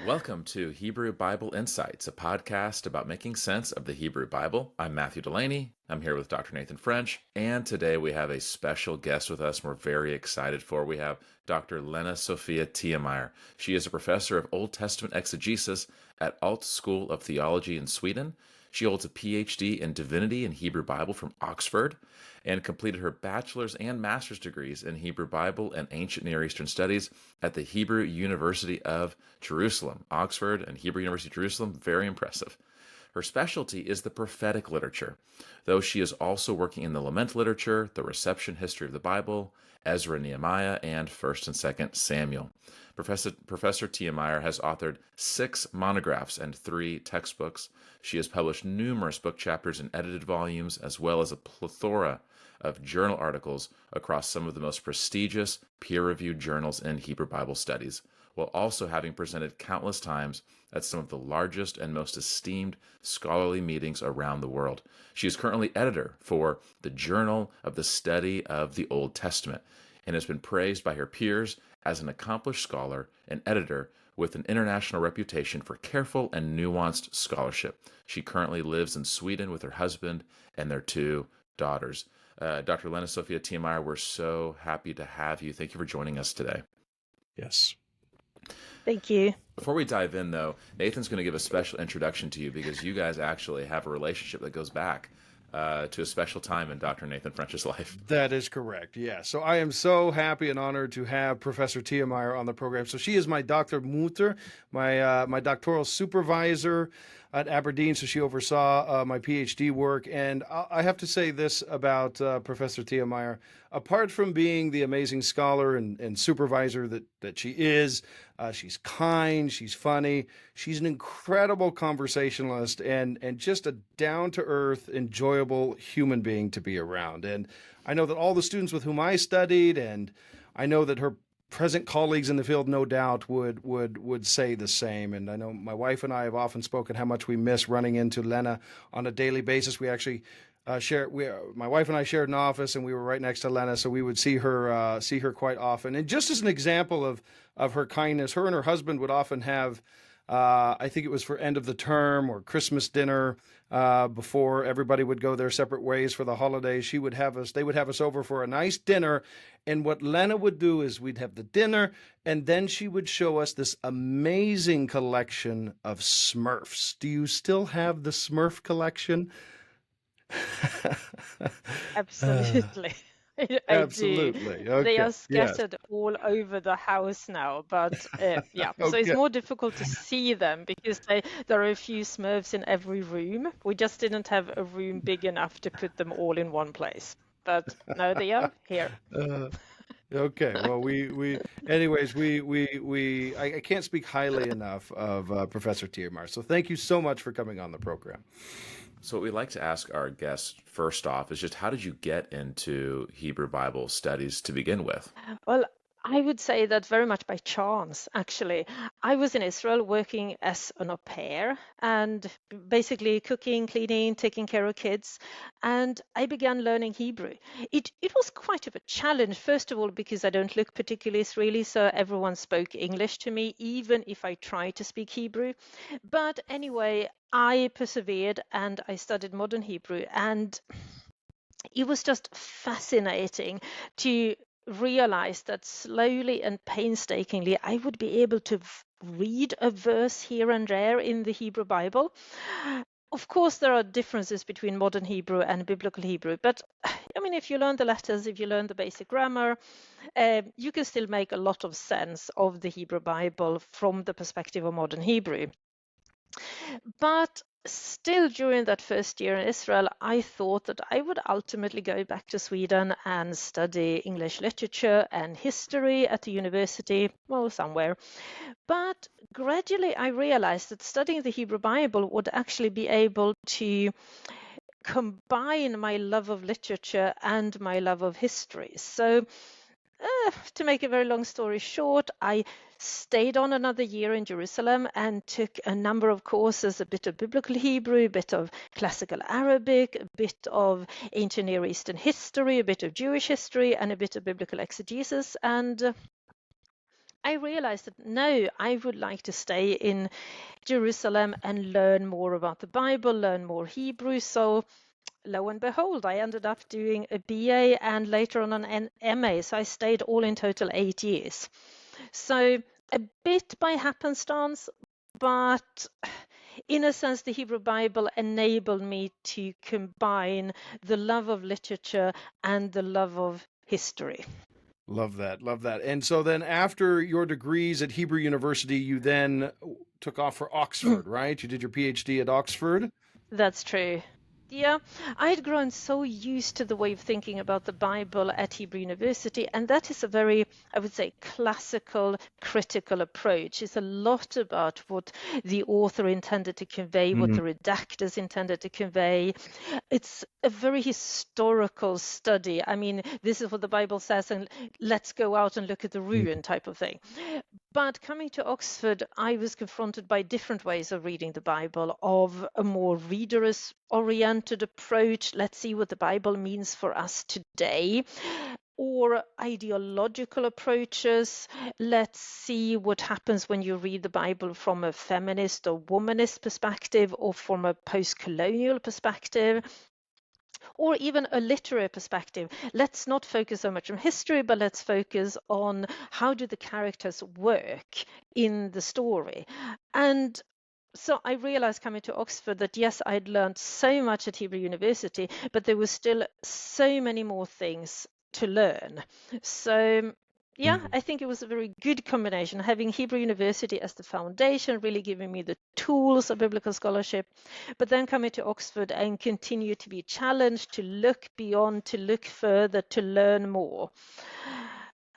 Welcome to Hebrew Bible Insights, a podcast about making sense of the Hebrew Bible. I'm Matthew Delaney. I'm here with Dr. Nathan French, and today we have a special guest with us we're very excited for. We have Dr. Lena-Sofia Tiemeyer. She is a professor of Old Testament exegesis at ALT School of Theology in Sweden. She holds a PhD in Divinity and Hebrew Bible from Oxford and completed her bachelor's and master's degrees in Hebrew Bible and Ancient Near Eastern Studies at the Hebrew University of Jerusalem. Oxford and Hebrew University of Jerusalem, very impressive. Her specialty is the prophetic literature, though she is also working in the lament literature, the reception history of the Bible, Ezra-Nehemiah, and 1st and 2nd Samuel. Professor Tiemeyer has authored 6 monographs and 3 textbooks. She has published numerous book chapters in edited volumes, as well as a plethora of journal articles across some of the most prestigious peer-reviewed journals in Hebrew Bible studies, while also having presented countless times at some of the largest and most esteemed scholarly meetings around the world. She is currently editor for the Journal of the Study of the Old Testament and has been praised by her peers as an accomplished scholar and editor with an international reputation for careful and nuanced scholarship. She currently lives in Sweden with her husband and their 2 daughters. Dr. Lena-Sofia Tiemeyer, we're so happy to have you. Thank you for joining us today. Yes. Thank you. Before we dive in, though, Nathan's going to give a special introduction to you because you guys actually have a relationship that goes back to a special time in Dr. Nathan French's life. That is correct. Yeah. So I am so happy and honored to have Professor Tiemeyer on the program. So she is my Dr. Mutter, my doctoral supervisor at Aberdeen. So she oversaw my PhD work. And I have to say this about Professor Tiemeyer. Apart from being the amazing scholar and supervisor that she is, she's kind, she's funny, she's an incredible conversationalist and just a down-to-earth, enjoyable human being to be around. And I know that all the students with whom I studied, and I know that her present colleagues in the field, no doubt, would say the same. And I know my wife and I have often spoken how much we miss running into Lena on a daily basis. We actually my wife and I shared an office, and we were right next to Lena, so we would see her quite often. And just as an example of her kindness, her and her husband would often have, I think it was for end of the term or Christmas dinner, before everybody would go their separate ways for the holidays. They would have us over for a nice dinner. And what Lena would do is we'd have the dinner, and then she would show us this amazing collection of Smurfs. Do you still have the Smurf collection? Absolutely. I Absolutely. do. Okay. They are Yes. scattered all over the house now, but yeah. So it's Okay. more difficult to see them because there are a few Smurfs in every room. We just didn't have a room big enough to put them all in one place. But no, they are here. Okay. Well, I can't speak highly enough of Professor Tiemeyer. So thank you so much for coming on the program. So what we like to ask our guests first off is just how did you get into Hebrew Bible studies to begin with? Well, I would say that very much by chance, actually. I was in Israel working as an au pair and basically cooking, cleaning, taking care of kids. And I began learning Hebrew. It was quite of a challenge, first of all, because I don't look particularly Israeli, so everyone spoke English to me, even if I tried to speak Hebrew. But anyway, I persevered and I studied modern Hebrew. And it was just fascinating to realize that slowly and painstakingly I would be able to read a verse here and there in the Hebrew Bible. Of course, there are differences between modern Hebrew and biblical Hebrew, but I mean, if you learn the letters, if you learn the basic grammar, you can still make a lot of sense of the Hebrew Bible from the perspective of modern Hebrew. But still, during that first year in Israel, I thought that I would ultimately go back to Sweden and study English literature and history at the university, well, somewhere. But gradually, I realized that studying the Hebrew Bible would actually be able to combine my love of literature and my love of history. So to make a very long story short, I stayed on another year in Jerusalem and took a number of courses, a bit of biblical Hebrew, a bit of classical Arabic, a bit of ancient Near Eastern history, a bit of Jewish history, and a bit of biblical exegesis. And I realized that no, I would like to stay in Jerusalem and learn more about the Bible, learn more Hebrew. So lo and behold, I ended up doing a BA and later on an MA. So I stayed all in total 8 years. So a bit by happenstance, but in a sense, the Hebrew Bible enabled me to combine the love of literature and the love of history. Love that. Love that. And so then after your degrees at Hebrew University, you then took off for Oxford, right? You did your PhD at Oxford. That's true. Yeah, I had grown so used to the way of thinking about the Bible at Hebrew University, and that is a very, I would say, classical, critical approach. It's a lot about what the author intended to convey, what the redactors intended to convey. It's a very historical study. I mean, this is what the Bible says, and let's go out and look at the ruin type of thing. But coming to Oxford, I was confronted by different ways of reading the Bible, of a more readerist-oriented approach. Let's see what the Bible means for us today. Or ideological approaches. Let's see what happens when you read the Bible from a feminist or womanist perspective, or from a post-colonial perspective, or even a literary perspective. Let's not focus so much on history, but let's focus on how do the characters work in the story. And so I realized coming to Oxford that yes, I'd learned so much at Hebrew University, but there were still so many more things to learn. So yeah, I think it was a very good combination, having Hebrew University as the foundation, really giving me the tools of biblical scholarship, but then coming to Oxford and continue to be challenged to look beyond, to look further, to learn more.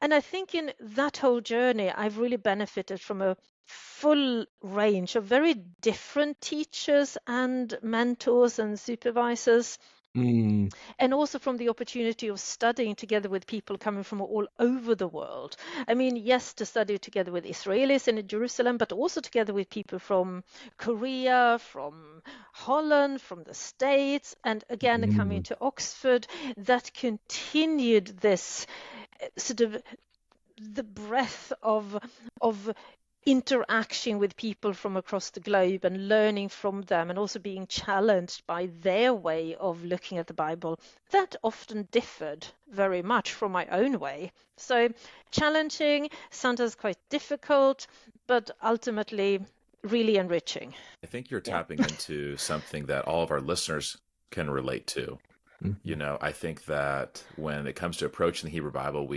And I think in that whole journey, I've really benefited from a full range of very different teachers and mentors and supervisors. And also from the opportunity of studying together with people coming from all over the world. I mean, yes, to study together with Israelis in Jerusalem, but also together with people from Korea, from Holland, from the States, and again, coming to Oxford, that continued this sort of the breadth of interaction with people from across the globe and learning from them, and also being challenged by their way of looking at the Bible that often differed very much from my own way. So challenging, sometimes quite difficult, but ultimately really enriching. I think you're tapping into something that all of our listeners can relate to. You know, I think that when it comes to approaching the Hebrew Bible,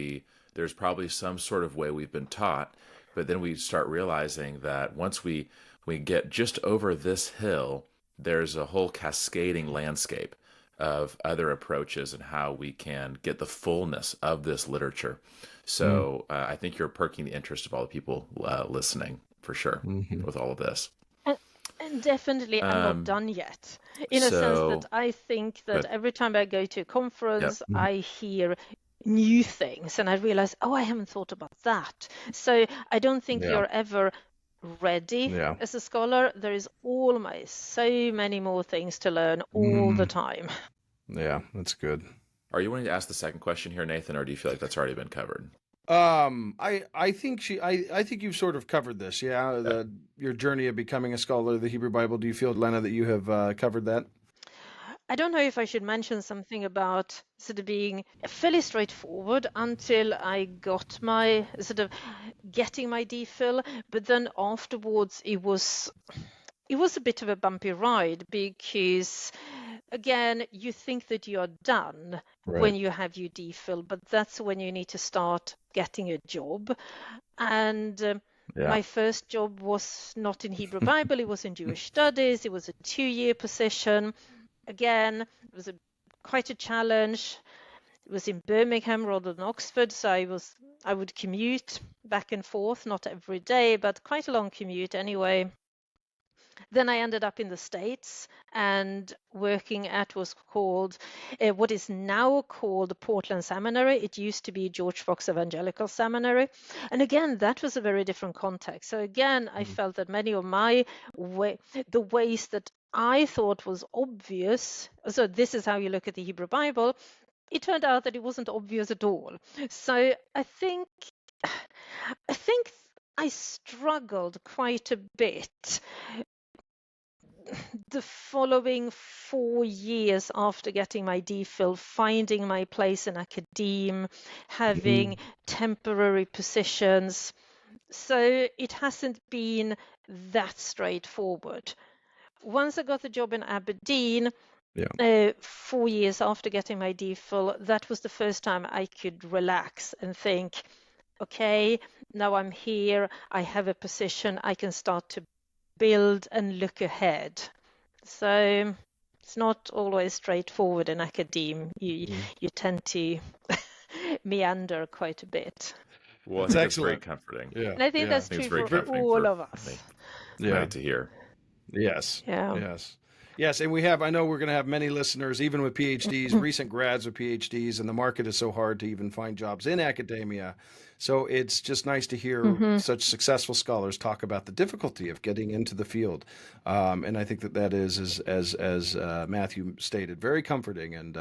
there's probably some sort of way we've been taught, but then we start realizing that once we get just over this hill, there's a whole cascading landscape of other approaches and how we can get the fullness of this literature. So I think you're perking the interest of all the people listening, for sure, with all of this. And definitely, I'm not done yet. In a sense that I think that every time I go to a conference, I hear new things and I realize, oh, I haven't thought about that. So I don't think you're ever ready as a scholar. There is always so many more things to learn all the time. Yeah, that's good. Are you wanting to ask the second question here, Nathan, or do you feel like that's already been covered? I think I think you've sort of covered this. Yeah, your journey of becoming a scholar of the Hebrew Bible. Do you feel, Lena, that you have covered that? I don't know if I should mention something about sort of being fairly straightforward until I got my sort of getting my DPhil, but then afterwards it was a bit of a bumpy ride, because again, you think that you are done when you have your DPhil, but that's when you need to start getting a job. And my first job was not in Hebrew Bible, it was in Jewish studies. It was a 2-year position. Again, it was quite a challenge. It was in Birmingham rather than Oxford, so I would commute back and forth, not every day, but quite a long commute anyway. Then I ended up in the States and working at what is now called the Portland Seminary. It used to be George Fox Evangelical Seminary. And again, that was a very different context. So again, I felt that many of the ways that I thought was obvious, so this is how you look at the Hebrew Bible, it turned out that it wasn't obvious at all. So I think I think I struggled quite a bit the following 4 years after getting my DPhil, finding my place in academe, having temporary positions. So it hasn't been that straightforward. Once I got the job in Aberdeen, 4 years after getting my DPhil, that was the first time I could relax and think, okay, now I'm here, I have a position, I can start to build and look ahead. So it's not always straightforward in academe. You tend to meander quite a bit. Well, I It's think that's very excellent. comforting. Yeah. And I think yeah. that's I think it's true very for comforting all for of us. many to hear. Yes. Yeah. Yes. Yes, and I know we're going to have many listeners, even with PhDs, recent grads with PhDs, and the market is so hard to even find jobs in academia. So it's just nice to hear such successful scholars talk about the difficulty of getting into the field. And I think that is, as Matthew stated, very comforting and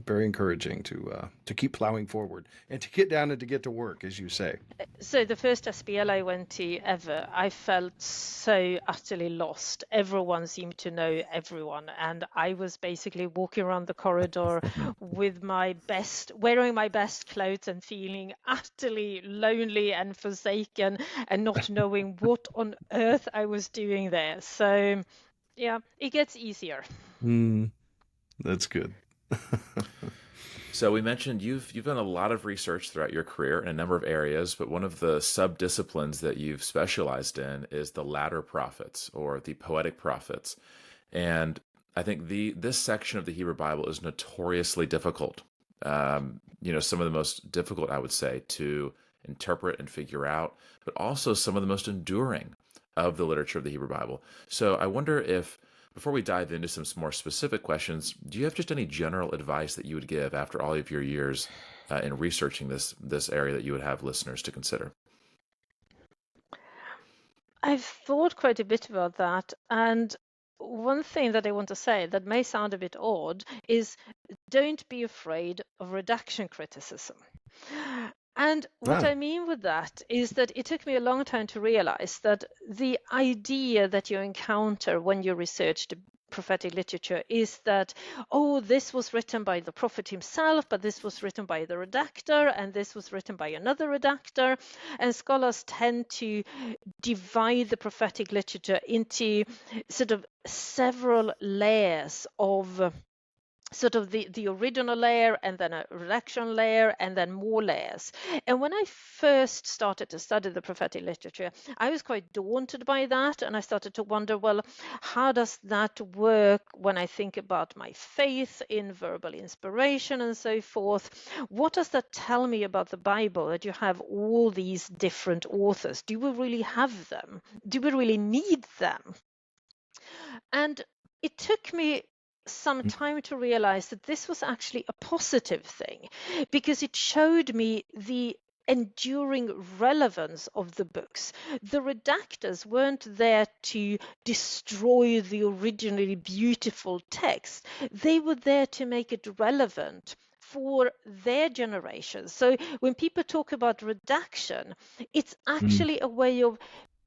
very encouraging to keep plowing forward and to get down and to get to work, as you say. So the first SPL I went to ever, I felt so utterly lost. Everyone seemed to know everyone, and I was basically walking around the corridor with wearing my best clothes and feeling utterly lonely and forsaken and not knowing what on earth I was doing there. So yeah, it gets easier. That's good. So we mentioned you've done a lot of research throughout your career in a number of areas, but one of the sub-disciplines that you've specialized in is the Latter Prophets, or the poetic prophets. And I think this section of the Hebrew Bible is notoriously difficult. Some of the most difficult, I would say, to interpret and figure out, but also some of the most enduring of the literature of the Hebrew Bible. So I wonder if, before we dive into some more specific questions, do you have just any general advice that you would give after all of your years in researching this area that you would have listeners to consider? I've thought quite a bit about that, and one thing that I want to say that may sound a bit odd is don't be afraid of redaction criticism. And what I mean with that is that it took me a long time to realize that the idea that you encounter when you research the prophetic literature is that, oh, this was written by the prophet himself, but this was written by the redactor, and this was written by another redactor. And scholars tend to divide the prophetic literature into sort of several layers of sort of the original layer, and then a redaction layer, and then more layers. And when I first started to study the prophetic literature, I was quite daunted by that, and I started to wonder, well, how does that work when I think about my faith in verbal inspiration and so forth? What does that tell me about the Bible, that you have all these different authors? Do we really have them? Do we really need them? And it took me some time to realize that this was actually a positive thing, because it showed me the enduring relevance of the books. The redactors weren't there to destroy the originally beautiful text. They were there to make it relevant for their generation. So when people talk about redaction, it's actually a way of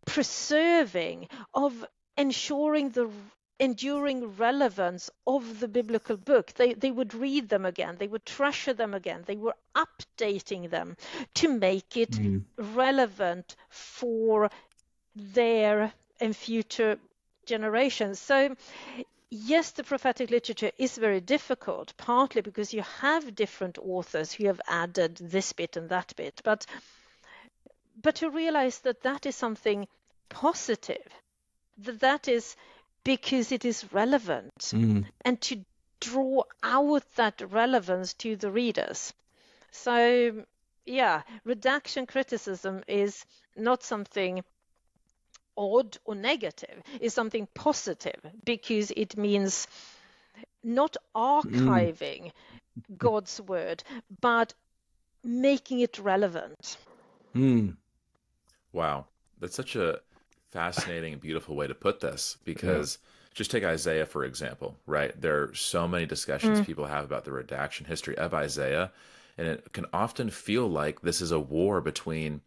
preserving, of ensuring the enduring relevance of the biblical book. They would read them again, they would treasure them again, they were updating them to make it relevant for their and future generations. So yes, the prophetic literature is very difficult, partly because you have different authors who have added this bit and that bit, but to realize that that is something positive, that is because it is relevant, and to draw out that relevance to the readers. So yeah, redaction criticism is not something odd or negative, it's something positive, because it means not archiving God's word, but making it relevant. Wow, that's such a fascinating and beautiful way to put this, because just take Isaiah, for example, right? There are so many discussions people have about the redaction history of Isaiah, and it can often feel like this is a war between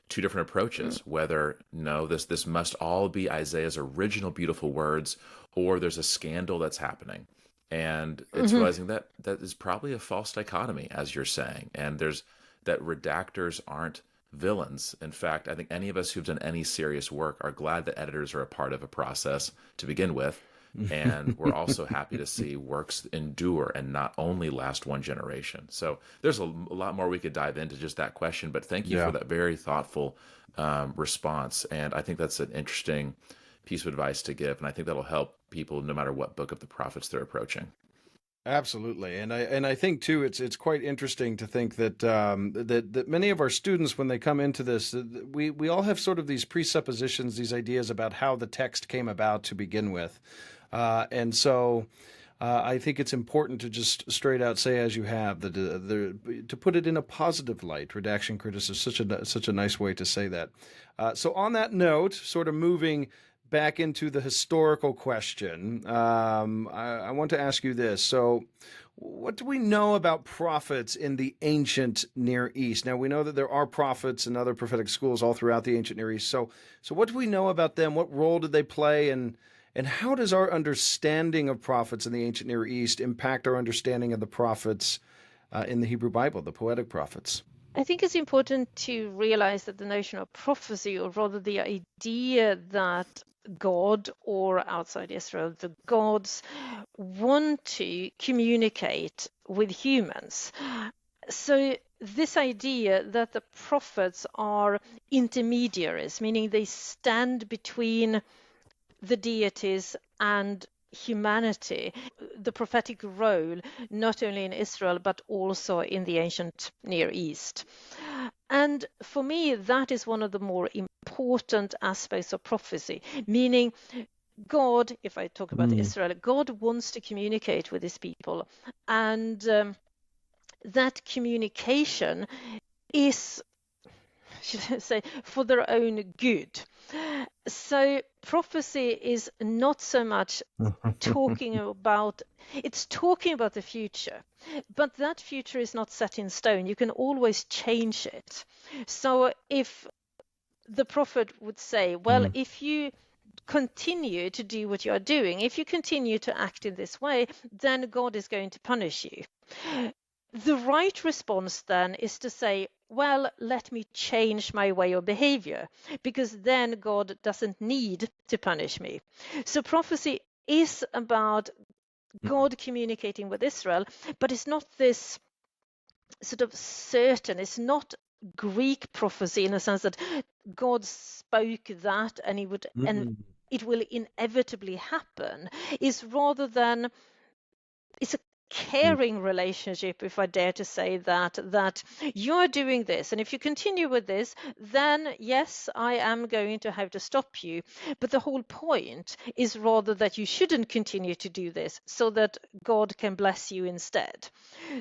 two different approaches, whether no, this must all be Isaiah's original beautiful words, or there's a scandal that's happening. And it's realizing that that is probably a false dichotomy, as you're saying, and there's that redactors aren't villains. In fact, I think any of us who've done any serious work are glad that editors are a part of a process to begin with. And we're also happy to see works endure and not only last one generation. So there's a lot more we could dive into just that question, but thank you for that very thoughtful response. And I think that's an interesting piece of advice to give. And I think that'll help people no matter what book of the prophets they're approaching. Absolutely, and I think too it's quite interesting to think that that many of our students, when they come into this, we all have sort of these presuppositions, these ideas about how the text came about to begin with, and so I think it's important to just straight out say, as you have, that to put it in a positive light. Redaction criticism is such a nice way to say that. So on that note, sort of moving back into the historical question, I want to ask you this. So what do we know about prophets in the ancient Near East? Now, we know that there are prophets and other prophetic schools all throughout the ancient Near East. So what do we know about them? What role did they play? And how does our understanding of prophets in the ancient Near East impact our understanding of the prophets in the Hebrew Bible, the poetic prophets? I think it's important to realize that the notion of prophecy, or rather the idea that God, or outside Israel, the gods want to communicate with humans. So this idea that the prophets are intermediaries, meaning they stand between the deities and humanity, the prophetic role, not only in Israel, but also in the ancient Near East. And for me, that is one of the more important aspects of prophecy, meaning God, if I talk about Israel, God wants to communicate with his people. And that communication is, should I say, for their own good. So prophecy is not so much talking about the future, but that future is not set in stone. You can always change it. So if the prophet would say, well, if you continue to do what you are doing, if you continue to act in this way, then God is going to punish you. The right response then is to say, well, let me change my way of behavior, because then God doesn't need to punish me. So prophecy is about God communicating with Israel, but it's not this sort of certain, it's not Greek prophecy in the sense that God spoke that and he would, and it will inevitably happen. Is rather than, it's a caring relationship, if I dare to say that you're doing this, and if you continue with this, then yes, I am going to have to stop you. But the whole point is rather that you shouldn't continue to do this, so that God can bless you instead.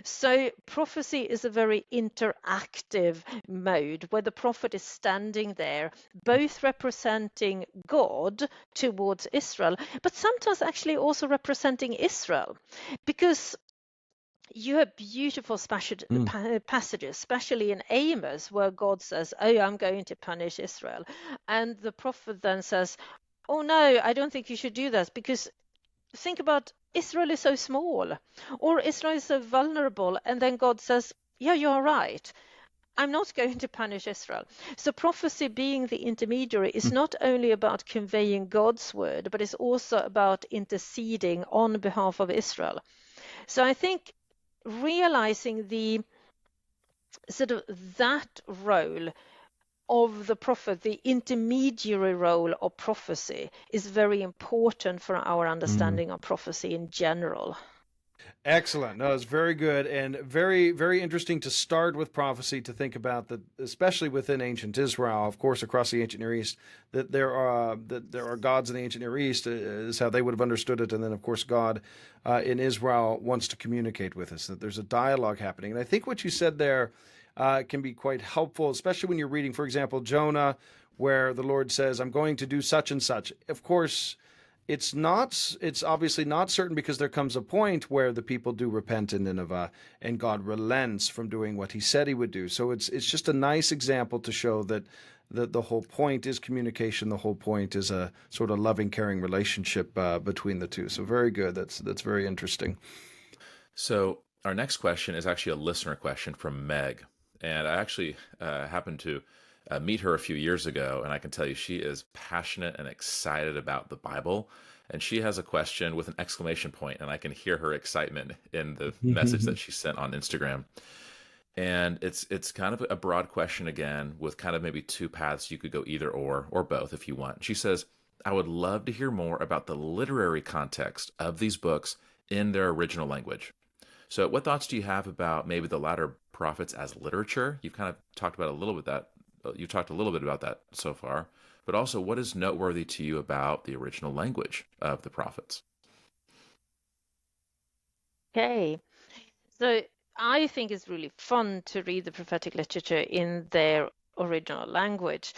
So prophecy is a very interactive mode where the prophet is standing there, both representing God towards Israel, but sometimes actually also representing Israel, because you have beautiful passages, especially in Amos, where God says, oh, I'm going to punish Israel. And the prophet then says, oh, no, I don't think you should do that, because think about Israel is so small, or Israel is so vulnerable. And then God says, yeah, you're right. I'm not going to punish Israel. So prophecy, being the intermediary, is not only about conveying God's word, but it's also about interceding on behalf of Israel. So I think realizing the sort of that role of the prophet, the intermediary role of prophecy, is very important for our understanding of prophecy in general. Excellent. No, it's very good and very, very interesting to start with prophecy, to think about that, especially within ancient Israel, of course, across the ancient Near East, that there are gods in the ancient Near East, is how they would have understood it. And then, of course, God in Israel wants to communicate with us, that there's a dialogue happening. And I think what you said there can be quite helpful, especially when you're reading, for example, Jonah, where the Lord says, I'm going to do such and such. Of course, it's obviously not certain, because there comes a point where the people do repent in Nineveh and God relents from doing what he said he would do. So it's just a nice example to show that the whole point is communication. The whole point is a sort of loving, caring relationship between the two. So very good. That's very interesting. So our next question is actually a listener question from Meg. And I actually happened to meet her a few years ago, and I can tell you she is passionate and excited about the Bible. And she has a question with an exclamation point, and I can hear her excitement in the message that she sent on Instagram. And it's kind of a broad question again, with kind of maybe two paths. You could go either or both if you want. She says, I would love to hear more about the literary context of these books in their original language. So what thoughts do you have about maybe the Latter Prophets as literature? You've kind of talked about a little bit about that so far, but also what is noteworthy to you about the original language of the prophets? Okay. So I think it's really fun to read the prophetic literature in their original language.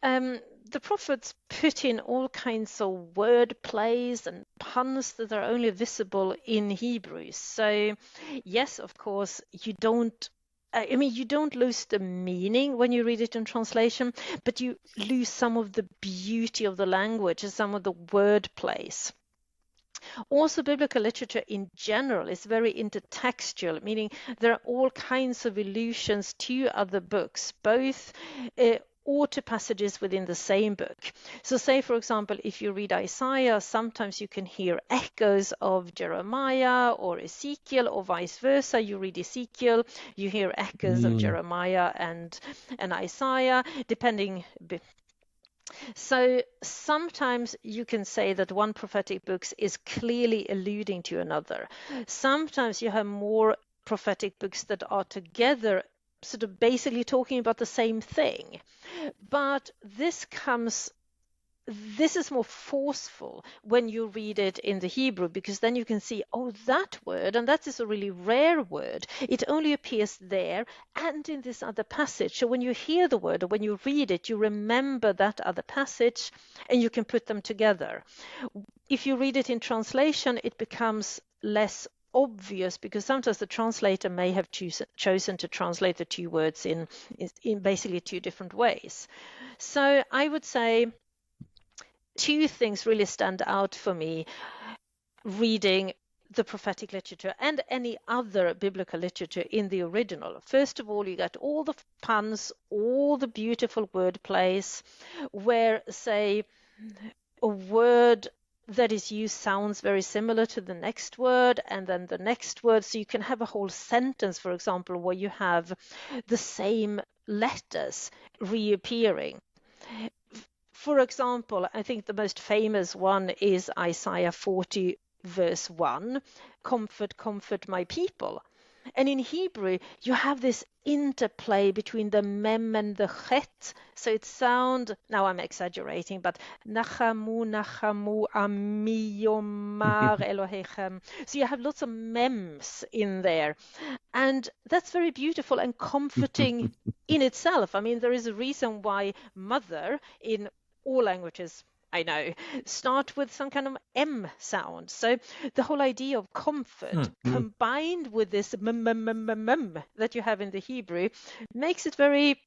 The prophets put in all kinds of word plays and puns that are only visible in Hebrew. So yes, of course, you don't lose the meaning when you read it in translation, but you lose some of the beauty of the language and some of the word plays. Also, biblical literature in general is very intertextual, meaning there are all kinds of allusions to other books, both or to passages within the same book. So say, for example, if you read Isaiah, sometimes you can hear echoes of Jeremiah or Ezekiel, or vice versa. You read Ezekiel, you hear echoes of Jeremiah and Isaiah, depending. So sometimes you can say that one prophetic book is clearly alluding to another. Sometimes you have more prophetic books that are together, sort of basically talking about the same thing. But this is more forceful when you read it in the Hebrew, because then you can see, oh, that word, and that is a really rare word. It only appears there and in this other passage. So when you hear the word or when you read it, you remember that other passage and you can put them together. If you read it in translation, it becomes less obvious, because sometimes the translator may have chosen to translate the two words in basically two different ways. So I would say two things really stand out for me reading the prophetic literature and any other biblical literature in the original. First of all, you get all the puns, all the beautiful word plays, where, say, a word that is used sounds very similar to the next word, and then the next word. So you can have a whole sentence, for example, where you have the same letters reappearing. For example, I think the most famous one is Isaiah 40, verse 1, comfort, comfort my people. And in Hebrew, you have this interplay between the mem and the chet. So it sounds, now I'm exaggerating, but nachamu, nachamu, ami yomar Elohechem. So you have lots of mems in there. And that's very beautiful and comforting in itself. I mean, there is a reason why mother in all languages, I know, start with some kind of M sound. So the whole idea of comfort combined with this that you have in the Hebrew makes it very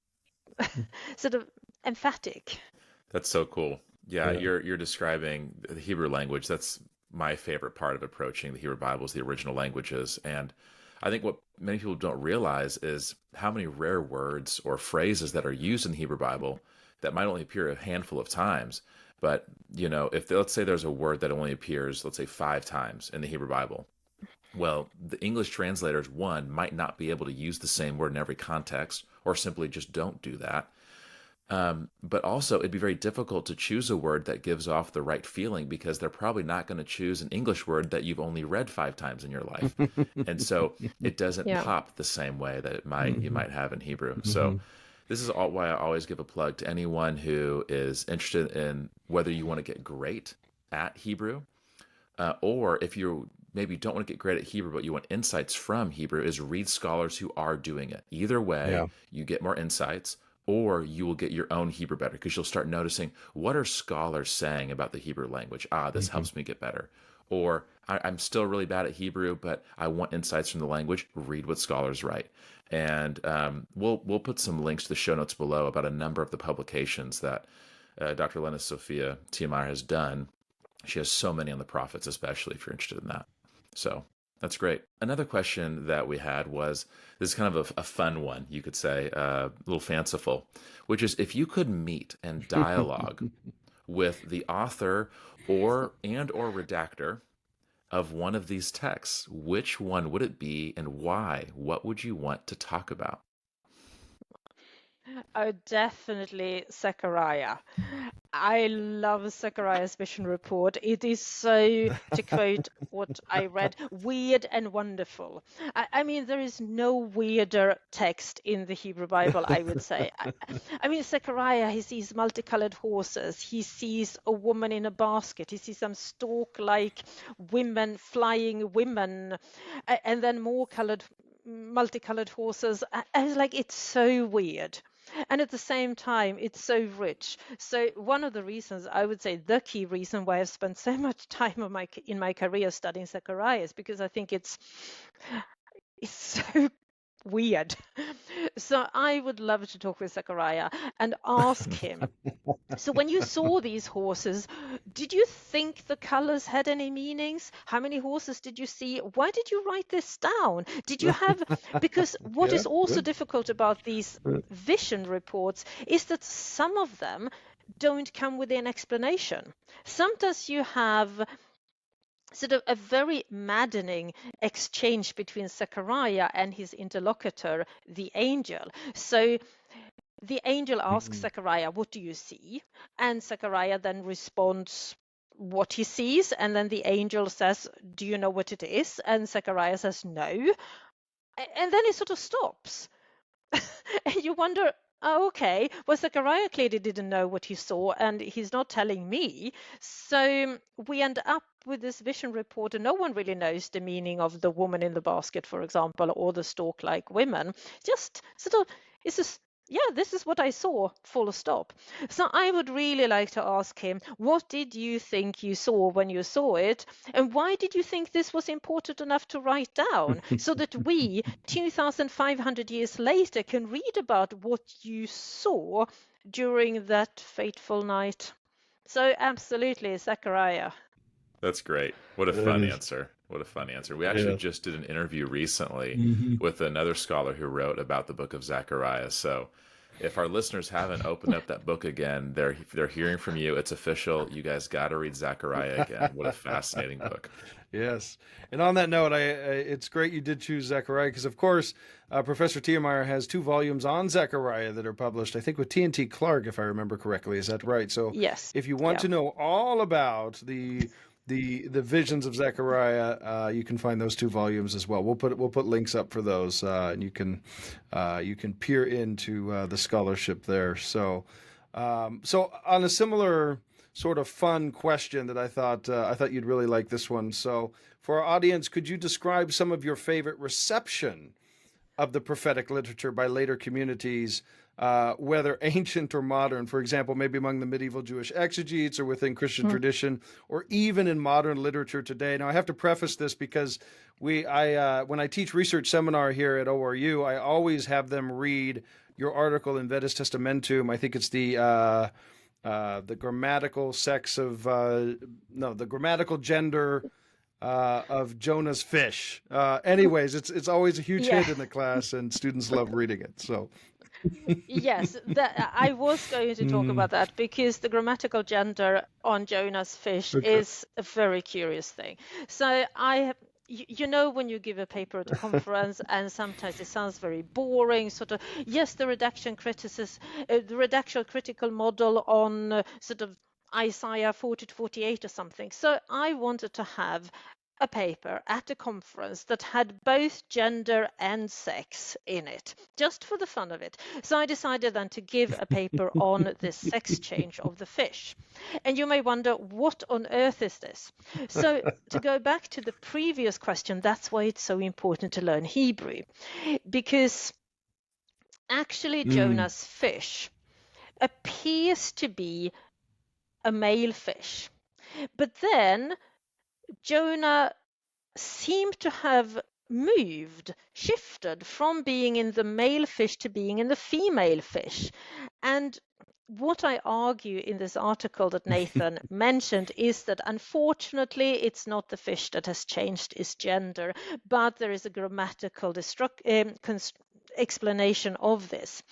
sort of emphatic. That's so cool. Yeah, you're describing the Hebrew language. That's my favorite part of approaching the Hebrew Bible, is the original languages. And I think what many people don't realize is how many rare words or phrases that are used in the Hebrew Bible that might only appear a handful of times. But, if let's say there's a word that only appears, let's say 5 times in the Hebrew Bible, well, the English translators, one, might not be able to use the same word in every context, or simply just don't do that. But also, it'd be very difficult to choose a word that gives off the right feeling, because they're probably not going to choose an English word that you've only read 5 times in your life. And so it doesn't pop the same way that you might have in Hebrew. So this is why I always give a plug to anyone who is interested in whether you want to get great at Hebrew, or if you maybe don't want to get great at Hebrew, but you want insights from Hebrew, is read scholars who are doing it. Either way, you get more insights. or you will get your own Hebrew better because you'll start noticing, what are scholars saying about the Hebrew language? This helps me get better. Or I'm still really bad at Hebrew, but I want insights from the language. Read what scholars write. And we'll put some links to the show notes below about a number of the publications that Dr. Lena-Sofia Tiemeyer has done. She has so many on the prophets, especially if you're interested in that. So that's great. Another question that we had was, this is kind of a fun one, you could say, a little fanciful, which is, if you could meet and dialogue with the author or redactor of one of these texts, which one would it be and why? What would you want to talk about? Oh, definitely Zechariah. I love Zechariah's vision report. It is so, to quote what I read, weird and wonderful. I mean, there is no weirder text in the Hebrew Bible, I would say. I mean, Zechariah, he sees multicolored horses. He sees a woman in a basket. He sees some stork-like women, flying women, and then more multicolored horses. I was like, it's so weird. And at the same time, it's so rich. So one of the reasons, I would say the key reason why I've spent so much time in my career studying Zechariah is because I think it's so weird. So I would love to talk with Zechariah and ask him, so when you saw these horses, did you think the colors had any meanings? How many horses did you see? Why did you write this down? Did you have, because what is also difficult about these vision reports is that some of them don't come with an explanation. Sometimes you have sort of a very maddening exchange between Zechariah and his interlocutor, the angel. So the angel asks Zechariah, what do you see? And Zechariah then responds what he sees. And then the angel says, do you know what it is? And Zechariah says, no. And then it sort of stops. And you wonder, oh, okay, well, Zechariah clearly didn't know what he saw, and he's not telling me. So we end up with this vision report, and no one really knows the meaning of the woman in the basket, for example, or the stork-like women. Just sort of, it's just, yeah, this is what I saw, full stop. So I would really like to ask him, what did you think you saw when you saw it? And why did you think this was important enough to write down so that we, 2,500 years later, can read about what you saw during that fateful night? So absolutely, Zechariah. That's great. What a fun answer. What a fun answer. We actually just did an interview recently with another scholar who wrote about the book of Zechariah. So if our listeners haven't opened up that book again, they're hearing from you. It's official. You guys got to read Zechariah again. What a fascinating book. Yes. And on that note, it's great you did choose Zechariah because, of course, Professor Tiemeyer has 2 volumes on Zechariah that are published, I think, with T&T Clark, if I remember correctly. Is that right? So yes. If you want to know all about the visions of Zechariah, you can find those 2 volumes as well. We'll put links up for those, and you can peer into the scholarship there. So on a similar sort of fun question that I thought you'd really like this one. So for our audience, could you describe some of your favorite reception of the prophetic literature by later communities, whether ancient or modern, for example, maybe among the medieval Jewish exegetes or within Christian tradition, or even in modern literature today? Now, I have to preface this because when I teach research seminar here at ORU, I always have them read your article in Vetus Testamentum. I think it's the grammatical sex of the grammatical gender of Jonah's fish. Anyways, it's always a huge hit in the class, and students love reading it. So. Yes, I was going to talk about that because the grammatical gender on Jonah's fish is a very curious thing. So you know, when you give a paper at a conference and sometimes it sounds very boring, sort of, yes, the redaction criticism, the redaction critical model on sort of Isaiah 40 to 48 or something. So I wanted to have a paper at a conference that had both gender and sex in it, just for the fun of it. So I decided then to give a paper on the sex change of the fish. And you may wonder, what on earth is this? So to go back to the previous question, that's why it's so important to learn Hebrew, because actually Jonah's fish appears to be a male fish. But then Jonah seemed to have shifted from being in the male fish to being in the female fish. And what I argue in this article that Nathan mentioned is that unfortunately it's not the fish that has changed its gender, but there is a grammatical explanation of this.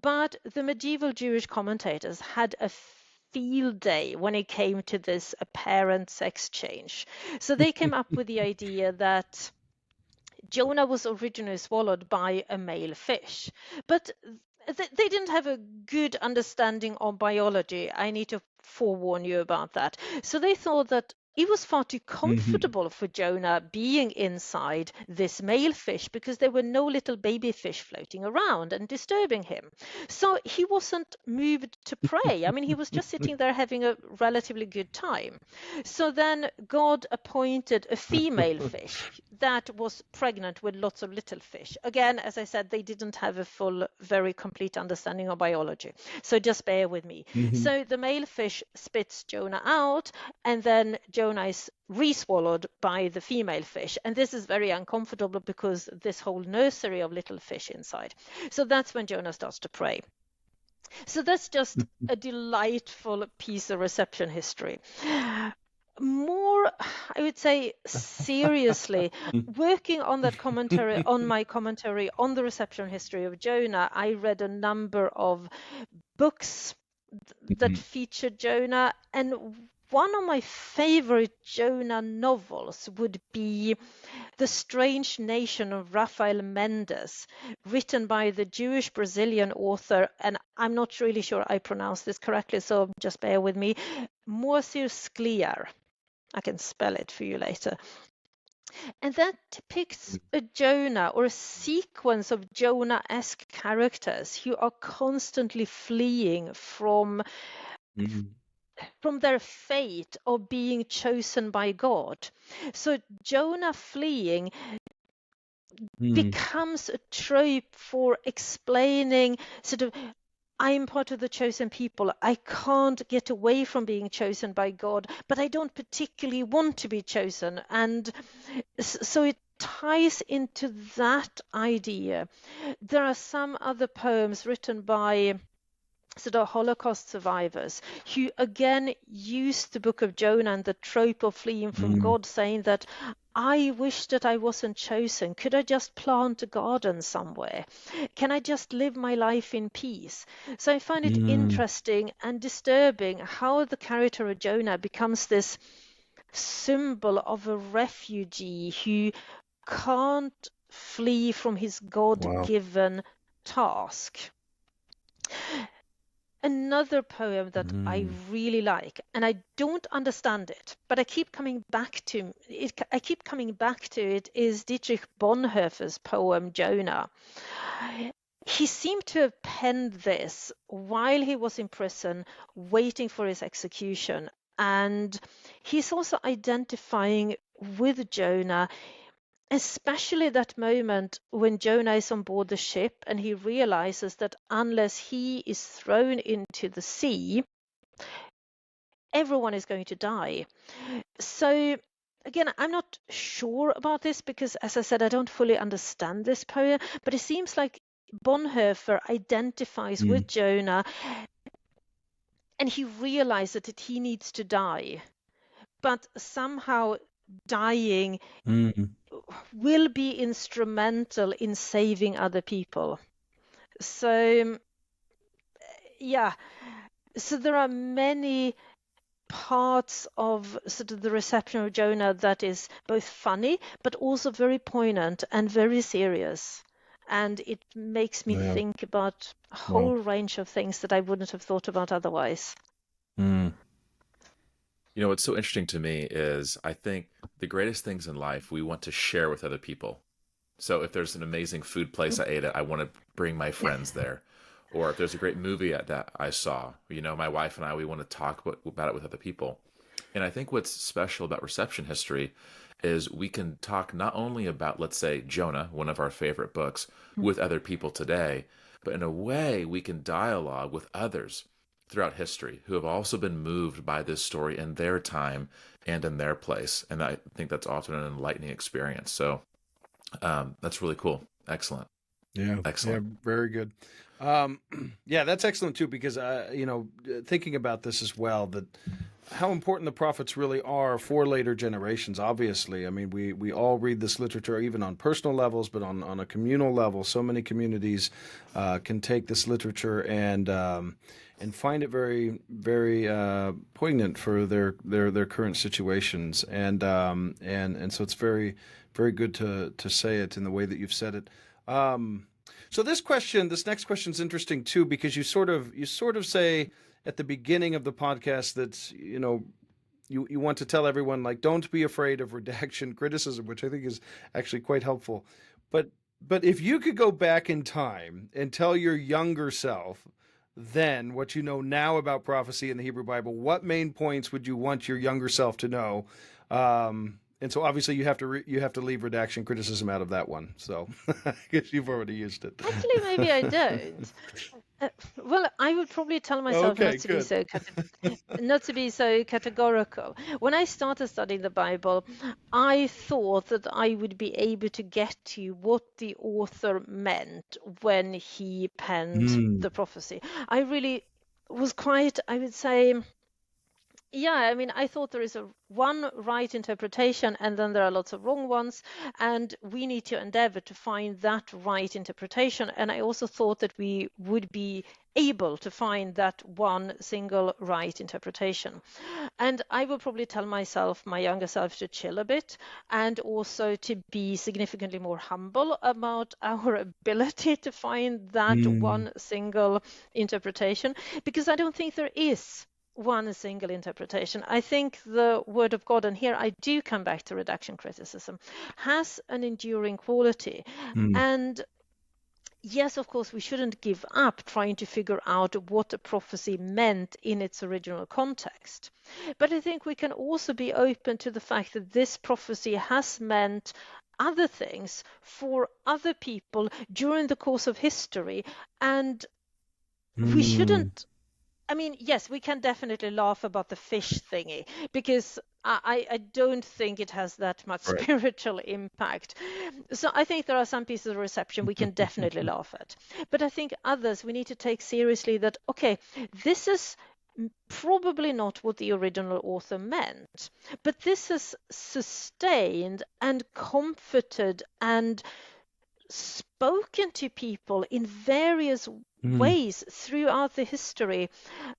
But the medieval Jewish commentators had a field day when it came to this apparent sex change. So they came up with the idea that Jonah was originally swallowed by a male fish, but they didn't have a good understanding of biology. I need to forewarn you about that. So they thought that it was far too comfortable for Jonah being inside this male fish because there were no little baby fish floating around and disturbing him. So he wasn't moved to pray. I mean, he was just sitting there having a relatively good time. So then God appointed a female fish that was pregnant with lots of little fish. Again, as I said, they didn't have a full, very complete understanding of biology. So just bear with me. So the male fish spits Jonah out, and then Jonah is re-swallowed by the female fish. And this is very uncomfortable because this whole nursery of little fish inside. So that's when Jonah starts to pray. So that's just a delightful piece of reception history. More, I would say, seriously, working on that commentary, on my commentary on the reception history of Jonah, I read a number of books that featured Jonah, and one of my favorite Jonah novels would be The Strange Nation of Rafael Mendes, written by the Jewish Brazilian author, and I'm not really sure I pronounced this correctly, so just bear with me, Moacir Scliar. I can spell it for you later. And that depicts a Jonah, or a sequence of Jonah-esque characters who are constantly fleeing from their fate of being chosen by God. So Jonah fleeing becomes a trope for explaining sort of, I'm part of the chosen people. I can't get away from being chosen by God, but I don't particularly want to be chosen. And so it ties into that idea. There are some other poems written by sort of Holocaust survivors who again use the book of Jonah and the trope of fleeing from God, saying that I wish that I wasn't chosen. Could I just plant a garden somewhere? Can I just live my life in peace? So I find it interesting and disturbing how the character of Jonah becomes this symbol of a refugee who can't flee from his God-given task. Another poem that I really like, and I don't understand it, but I keep coming back to it, is Dietrich Bonhoeffer's poem Jonah. He seemed to have penned this while he was in prison waiting for his execution, and he's also identifying with Jonah, especially that moment when Jonah is on board the ship and he realizes that unless he is thrown into the sea, everyone is going to die. So again, I'm not sure about this because, as I said, I don't fully understand this poem, but it seems like Bonhoeffer identifies with Jonah and he realizes that he needs to die, but somehow dying will be instrumental in saving other people. So yeah, so there are many parts of sort of the reception of Jonah that is both funny but also very poignant and very serious, and it makes me think about a whole range of things that I wouldn't have thought about otherwise. You know, what's so interesting to me is I think the greatest things in life we want to share with other people. So if there's an amazing food place I ate at, I want to bring my friends there. Or if there's a great movie that I saw, you know, my wife and I, we want to talk about it with other people. And I think what's special about reception history is we can talk not only about, let's say, Jonah, one of our favorite books, with other people today, but in a way we can dialogue with others throughout history who have also been moved by this story in their time and in their place. And I think that's often an enlightening experience. So that's really cool. Excellent. Yeah. Excellent. Yeah, very good. Yeah, that's excellent too, because thinking about this as well, that how important the prophets really are for later generations. Obviously, I mean, we all read this literature even on personal levels, but on a communal level, so many communities can take this literature and find it very, very poignant for their current situations, and so it's very, very good to say it in the way that you've said it. So this next question is interesting too, because you sort of say at the beginning of the podcast that you want to tell everyone, like, don't be afraid of redaction criticism, which I think is actually quite helpful. But if you could go back in time and tell your younger self then what you know now about prophecy in the Hebrew Bible, what main points would you want your younger self to know? And so obviously you have to leave redaction criticism out of that one. So I guess you've already used it. Actually, maybe I don't. Well, I would probably tell myself Okay, not to be so categorical. When I started studying the Bible, I thought that I would be able to get to what the author meant when he penned the prophecy. I really was quite, I would say, yeah, I mean, I thought there is one right interpretation and then there are lots of wrong ones, and we need to endeavor to find that right interpretation. And I also thought that we would be able to find that one single right interpretation. And I will probably tell my younger self, to chill a bit, and also to be significantly more humble about our ability to find that one single interpretation, because I don't think there is one single interpretation. I think the Word of God, and here I do come back to redaction criticism, has an enduring quality. And yes, of course, we shouldn't give up trying to figure out what a prophecy meant in its original context. But I think we can also be open to the fact that this prophecy has meant other things for other people during the course of history. And we shouldn't, I mean, yes, we can definitely laugh about the fish thingy, because I don't think it has that much spiritual impact. So I think there are some pieces of reception we can definitely laugh at. But I think others we need to take seriously that, okay, this is probably not what the original author meant, but this has sustained and comforted and spoken to people in various ways throughout the history.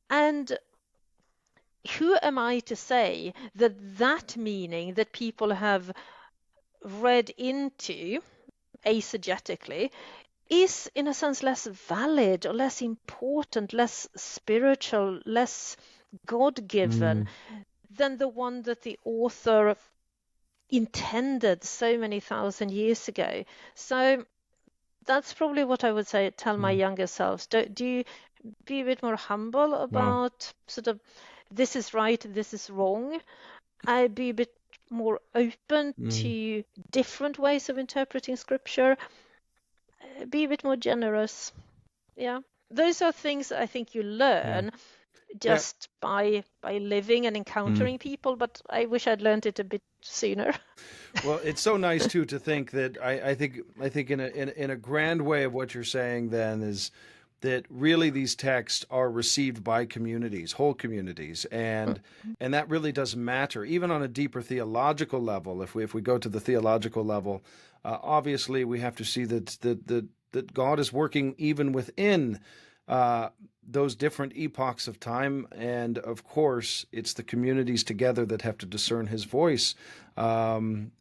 And who am I to say that meaning that people have read into eisegetically is in a sense less valid or less important, less spiritual, less God-given than the one that the author intended so many thousand years ago? So that's probably what I would say, tell my younger selves. Do you be a bit more humble about sort of, this is right, this is wrong. I'd be a bit more open to different ways of interpreting scripture. Be a bit more generous. Yeah. Those are things I think you learn just by living and encountering people, but I wish I'd learned it a bit sooner. Well, it's so nice too to think that I think in a grand way of what you're saying then is that really these texts are received by communities, whole communities, and that really does matter, even on a deeper theological level. If we go to the theological level, obviously we have to see that God is working even within those different epochs of time, and of course it's the communities together that have to discern his voice, in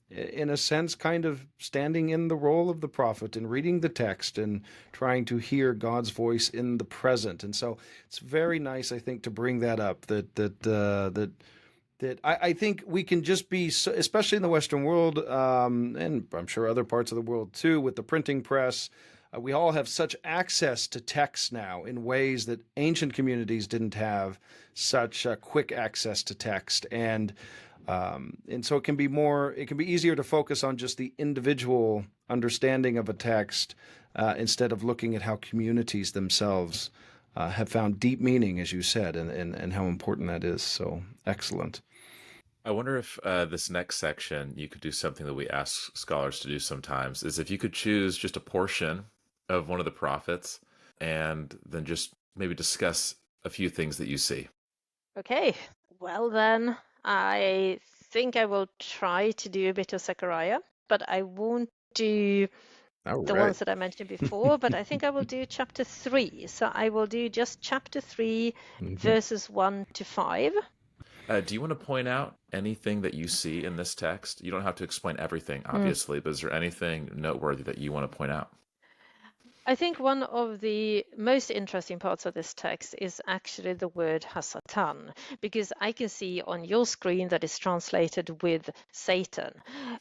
a sense kind of standing in the role of the prophet and reading the text and trying to hear God's voice in the present. And so it's very nice, I think, to bring that up, that I think we can just be, especially in the Western world, and I'm sure other parts of the world too, with the printing press, we all have such access to text now in ways that ancient communities didn't have such quick access to text. And And so it can be easier to focus on just the individual understanding of a text instead of looking at how communities themselves have found deep meaning, as you said, and how important that is. So excellent. I wonder if this next section, you could do something that we ask scholars to do sometimes, is if you could choose just a portion of one of the prophets and then just maybe discuss a few things that you see. Okay, well then, I think I will try to do a bit of Zechariah, but I won't do the ones that I mentioned before, but I think I will do chapter 3. So I will do just chapter 3, verses 1 to 5. Do you want to point out anything that you see in this text? You don't have to explain everything, obviously, but is there anything noteworthy that you want to point out? I think one of the most interesting parts of this text is actually the word Hasatan, because I can see on your screen that it's translated with Satan.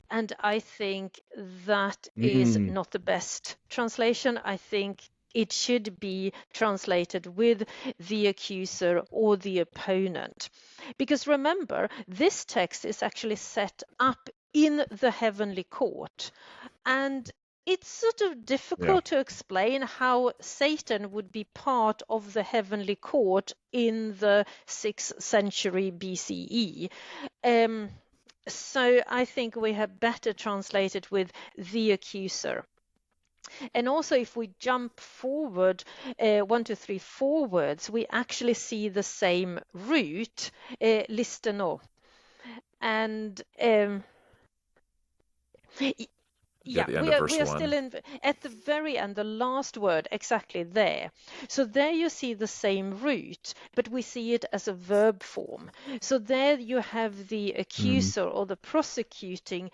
And I think that is not the best translation. I think it should be translated with the accuser or the opponent. Because remember, this text is actually set up in the heavenly court. And it's sort of difficult to explain how Satan would be part of the heavenly court in the 6th century BCE. So I think we have better translated with the accuser. And also, if we jump forward 1, 2, 3, 4 words, we actually see the same root, listeno. And yeah, we are still in at the very end, the last word, exactly there. So there you see the same root, but we see it as a verb form. So there you have the accuser or the prosecuting.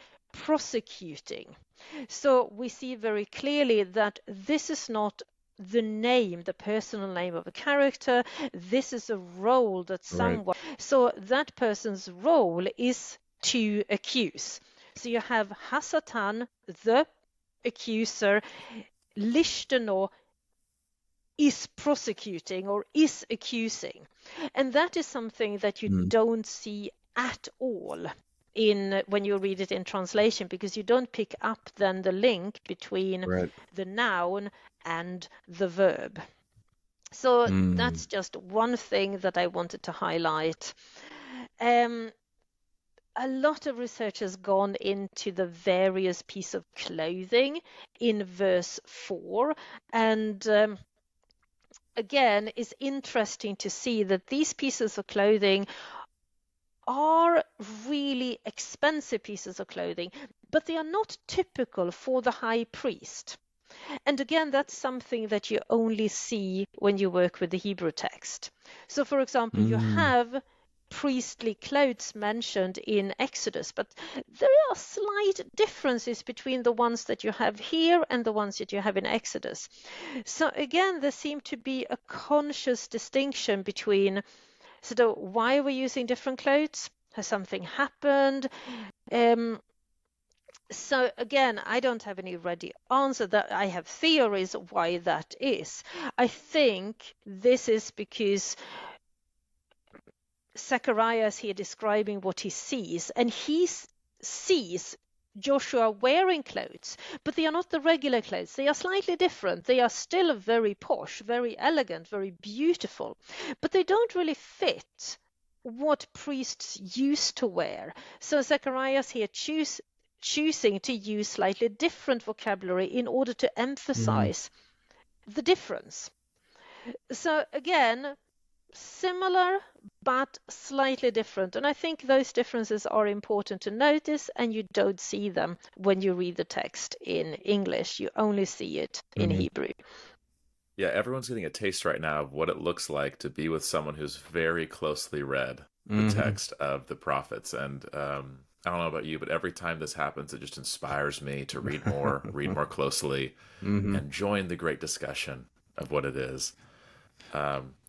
So we see very clearly that this is not the name, the personal name of a character. This is a role that someone. So that person's role is to accuse. So you have Hasatan, the accuser, Lishteno is prosecuting or is accusing. And that is something that you don't see at all when you read it in translation, because you don't pick up then the link between the noun and the verb. So that's just one thing that I wanted to highlight. A lot of research has gone into the various pieces of clothing in verse 4. And again, it's interesting to see that these pieces of clothing are really expensive pieces of clothing, but they are not typical for the high priest. And again, that's something that you only see when you work with the Hebrew text. So, for example, you have priestly clothes mentioned in Exodus, but there are slight differences between the ones that you have here and the ones that you have in Exodus. So again, there seemed to be a conscious distinction between, so why are we using different clothes? Has something happened? So again, I don't have any ready answer. That I have theories of why that is. I think this is because Zechariah is here describing what he sees, and he sees Joshua wearing clothes, but they are not the regular clothes. They are slightly different. They are still very posh, very elegant, very beautiful, but they don't really fit what priests used to wear. So Zechariah is here choosing to use slightly different vocabulary in order to emphasize the difference. So again, similar but slightly different, and I think those differences are important to notice, and you don't see them when you read the text in English. You only see it in Hebrew. Yeah, everyone's getting a taste right now of what it looks like to be with someone who's very closely read the text of the prophets. And I don't know about you, but every time this happens, it just inspires me to read more, read more closely, and join the great discussion of what it is.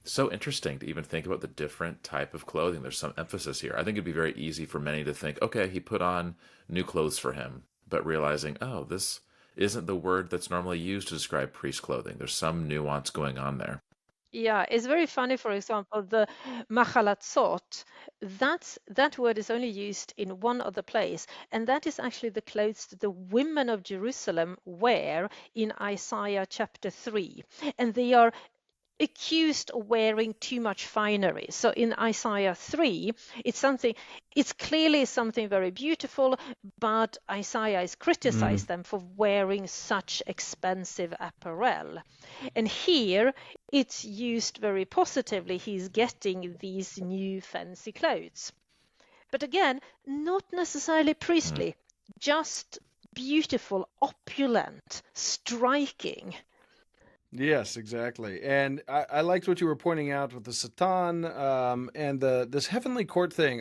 So interesting to even think about the different type of clothing. There's some emphasis here. I think it'd be very easy for many to think, okay, he put on new clothes for him, but realizing, oh, this isn't the word that's normally used to describe priest clothing. There's some nuance going on there. Yeah, it's very funny, for example, the machalatzot, that word is only used in one other place, and that is actually the clothes that the women of Jerusalem wear in Isaiah chapter 3. And they are accused of wearing too much finery. So in Isaiah 3, it's clearly something very beautiful, but Isaiah is criticized them for wearing such expensive apparel. And here it's used very positively. He's getting these new fancy clothes. But again, not necessarily priestly, just beautiful, opulent, striking. Yes, exactly. And I liked what you were pointing out with the Satan and this heavenly court thing.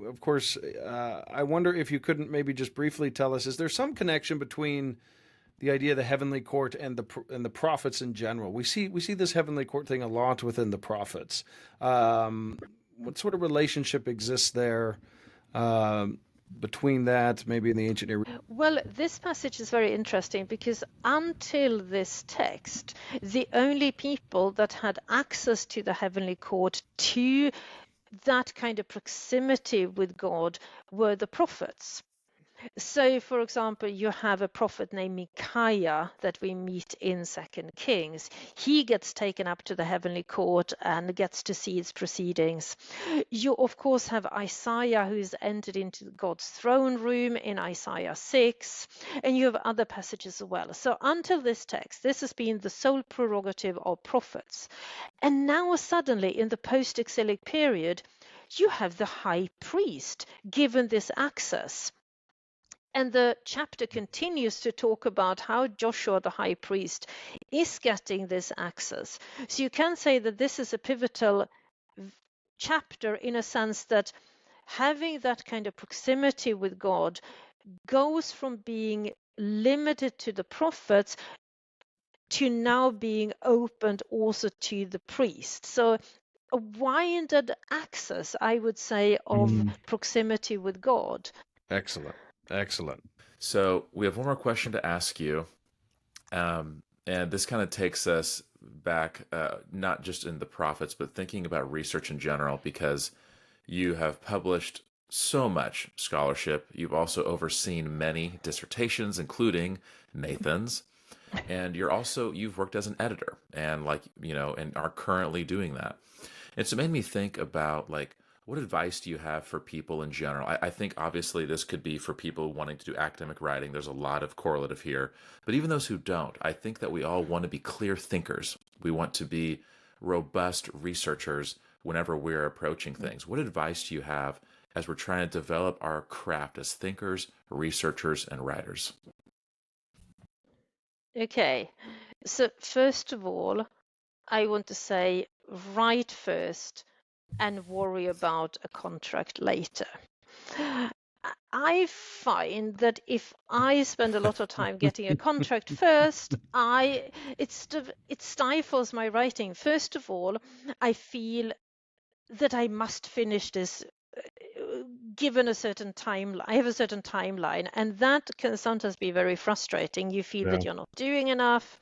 Of course, I wonder if you couldn't maybe just briefly tell us: is there some connection between the idea of the heavenly court and the prophets in general? We see this heavenly court thing a lot within the prophets. What sort of relationship exists there? Between that, maybe in the ancient Near. Well, this passage is very interesting because until this text, the only people that had access to the heavenly court, to that kind of proximity with God, were the prophets. So, for example, you have a prophet named Micaiah that we meet in 2 Kings. He gets taken up to the heavenly court and gets to see its proceedings. You, of course, have Isaiah, who's entered into God's throne room in Isaiah 6, and you have other passages as well. So until this text, this has been the sole prerogative of prophets. And now suddenly, in the post-exilic period, you have the high priest given this access. And the chapter continues to talk about how Joshua, the high priest, is getting this access. So you can say that this is a pivotal chapter in a sense that having that kind of proximity with God goes from being limited to the prophets to now being opened also to the priest. So a widened access, I would say, of proximity with God. Excellent. Excellent. So we have one more question to ask you. And this kind of takes us back, not just in the prophets, but thinking about research in general, because you have published so much scholarship. You've also overseen many dissertations, including Nathan's. And you've worked as an editor and and are currently doing that. And so it made me think about what advice do you have for people in general? I think obviously this could be for people wanting to do academic writing. There's a lot of correlative here. But even those who don't, I think that we all want to be clear thinkers. We want to be robust researchers whenever we're approaching things. What advice do you have as we're trying to develop our craft as thinkers, researchers, and writers? Okay, so first of all, I want to say write first and worry about a contract later. I find that if I spend a lot of time getting a contract first, it stifles my writing. First of all, I feel that I must finish this given a certain timeline. I have a certain timeline, and that can sometimes be very frustrating. You feel that you're not doing enough.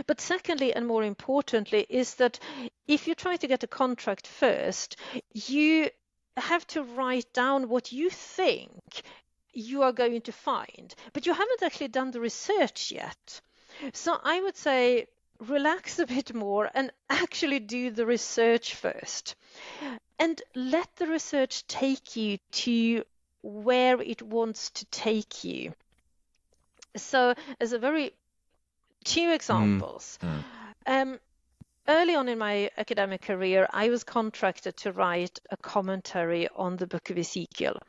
But secondly, and more importantly, is that if you try to get a contract first, you have to write down what you think you are going to find, but you haven't actually done the research yet. So I would say relax a bit more and actually do the research first. And let the research take you to where it wants to take you. So as two examples. Early on in my academic career, I was contracted to write a commentary on the book of Ezekiel.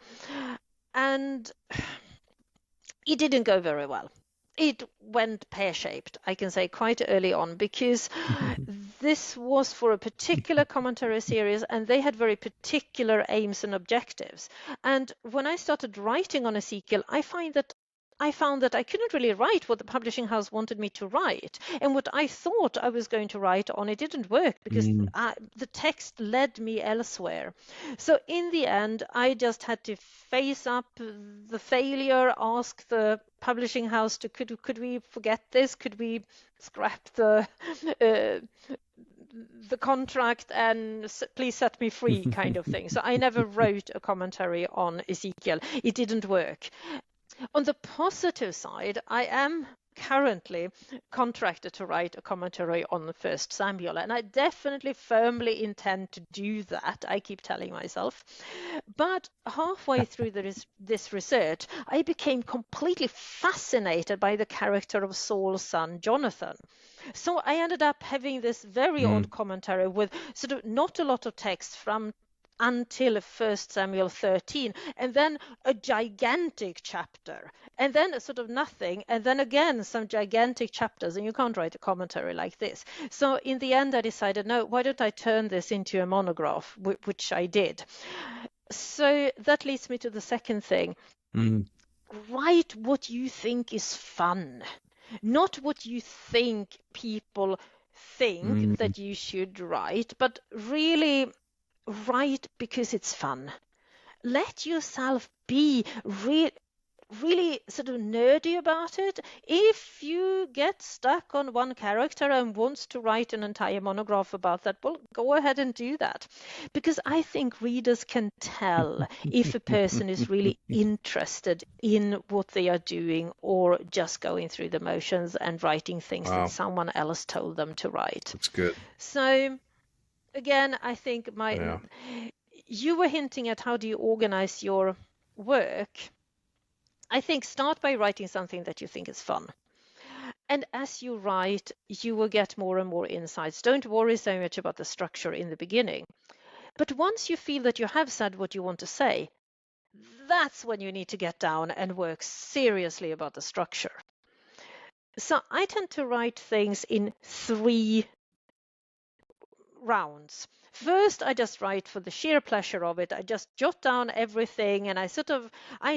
And it didn't go very well. It went pear-shaped, I can say, quite early on, because this was for a particular commentary series and they had very particular aims and objectives. And when I started writing on Ezekiel, I found that I couldn't really write what the publishing house wanted me to write. And what I thought I was going to write on, it didn't work because the text led me elsewhere. So in the end, I just had to face up the failure, ask the publishing house could we forget this? Could we scrap the contract and please set me free kind of thing. So I never wrote a commentary on Ezekiel. It didn't work. On the positive side, I am currently contracted to write a commentary on the First Samuel, and I definitely firmly intend to do that. I keep telling myself. But halfway through this research, I became completely fascinated by the character of Saul's son Jonathan. So I ended up having this very odd commentary with sort of not a lot of text from until 1 Samuel 13, and then a gigantic chapter, and then sort of nothing, and then again some gigantic chapters, and you can't write a commentary like this. So in the end I decided, no, why don't I turn this into a monograph, which I did. So that leads me to the second thing. Write what you think is fun, not what you think people think that you should write, but really write because it's fun. Let yourself be really sort of nerdy about it. If you get stuck on one character and wants to write an entire monograph about that, well, go ahead and do that. Because I think readers can tell if a person is really interested in what they are doing or just going through the motions and writing things that someone else told them to write. That's good. So again, I think you were hinting at how do you organize your work. I think start by writing something that you think is fun. And as you write, you will get more and more insights. Don't worry so much about the structure in the beginning. But once you feel that you have said what you want to say, that's when you need to get down and work seriously about the structure. So I tend to write things in 3 rounds. First, I just write for the sheer pleasure of it. I just jot down everything and I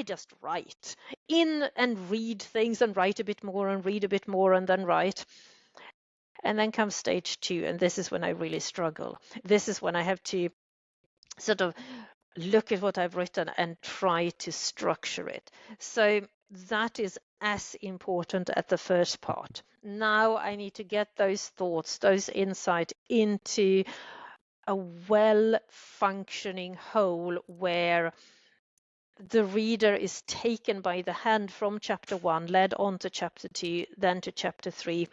just write in and read things and write a bit more and read a bit more and then write. And then comes stage 2, and this is when I really struggle. This is when I have to sort of look at what I've written and try to structure it. So that is as important as the first part. Now I need to get those thoughts, those insights into a well-functioning whole where the reader is taken by the hand from chapter 1, led on to chapter 2, then to chapter 3.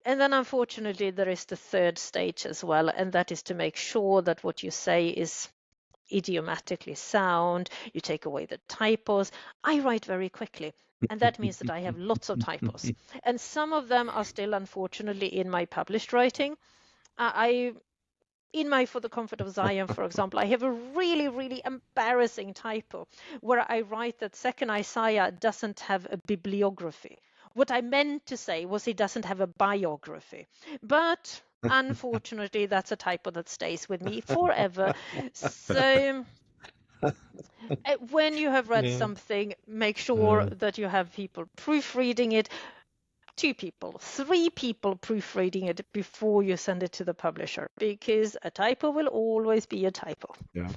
And then unfortunately there is the third stage as well, and that is to make sure that what you say is idiomatically sound. You take away the typos. I write very quickly, and that means that I have lots of typos. And some of them are still unfortunately in my published writing. In my For the Comfort of Zion, for example, I have a really, really embarrassing typo where I write that 2nd Isaiah doesn't have a bibliography. What I meant to say was he doesn't have a biography. But unfortunately, that's a typo that stays with me forever. So when you have read something, make sure that you have people proofreading it. 2 people, 3 people proofreading it before you send it to the publisher, because a typo will always be a typo. Yeah.